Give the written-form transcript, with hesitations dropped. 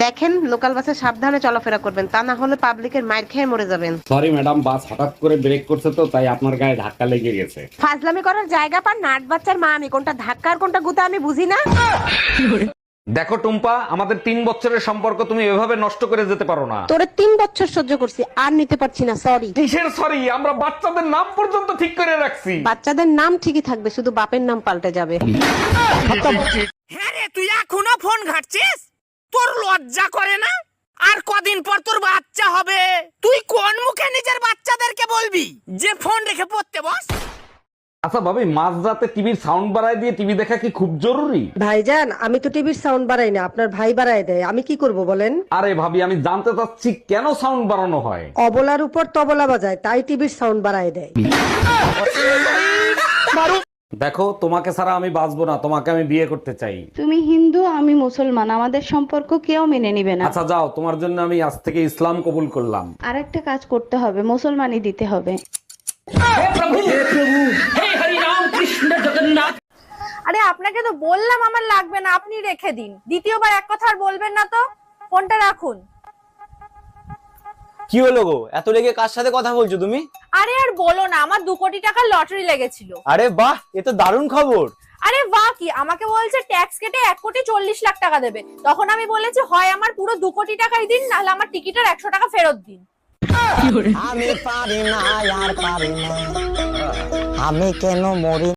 দেখেন লোকাল বাসে সাবধানে চলাফেরা করবেন, তা না হলে পাবলিকের মাইর খেয়ে মরে যাবেন। সরি ম্যাডাম, বাস হঠাৎ করে ব্রেক করছে তো তাই আপনার গায়ে ধাক্কা লেগে গেছে। ফাজলামি করার জায়গা পান নাট বাচ্চার মা আমি, কোনটা ধাক্কা আর কোনটা গুতা আমি বুঝি না। দেখো টুম্পা, আমাদের 3 বছরের সম্পর্ক তুমি এভাবে নষ্ট করে যেতে পারো না। তোরে 3 বছর সহ্য করছি, আর নিতে পারছি না, সরি। কিসের সরি? আমরা বাচ্চাদের নাম পর্যন্ত ঠিক করে রাখছি। বাচ্চাদের নাম ঠিকই থাকবে, শুধু বাপের নাম পাল্টে যাবে। হ্যাঁ রে, তুই এখনো ফোন ঘাটছিস? তোর লজ্জা করে না? আর কদিন পর তোর বাচ্চা হবে, তুই কোন মুখে নিজের বাচ্চাদেরকে বলবি যে ফোন রেখে পড়তে বস? আচ্ছা ভাবি, মাঝরাতে টিভির সাউন্ড বাড়ায় দিয়ে টিভি দেখা কি খুব জরুরি? ভাইজান, আমি তো টিভির সাউন্ড বাড়াই না, আপনার ভাই বাড়ায় দেয়, আমি কি করব বলেন? আরে ভাবি, আমি জানতে চাচ্ছি কেন সাউন্ড বাড়ানো হয়। অবলার উপর তবলা বাজায়, তাই টিভির সাউন্ড বাড়ায় দেয়। দেখো, তোমাকে ছাড়া আমি বাঁচবো না, তোমাকে আমি বিয়ে করতে চাই। তুমি হিন্দু, আমি মুসলমান, আমাদের সম্পর্ক কেউ মেনে নিবে না। আচ্ছা যাও, তোমার জন্য আমি আজ থেকে ইসলাম কবুল করলাম। আর একটা কাজ করতে হবে, মুসলমানই দিতে হবে। আরে আপনাকে তো বললাম আমার লাগবে না, আপনি রেখে দিন। দ্বিতীয়বার এক কথা আর বলবেন না তো, ফোনটা রাখুন। কি হলো গো, এত রেগে কার সাথে কথা বলছো তুমি? আরে আর বলো না, আমার 2 কোটি টাকার লটারি লেগেছিল। আরে বাহ, এ তো দারুণ খবর। আরে বাহ কি, আমাকে বলছে ট্যাক্স কেটে 1,40,00,000 টাকা দেবে। তখন আমি বলেছি হয় আমার পুরো 2 কোটি টাকাই দিন, নাহলে আমার টিকিটের 100 টাকা ফেরত দিন। আমি পারি না আর পারি না, আমি কেন মরি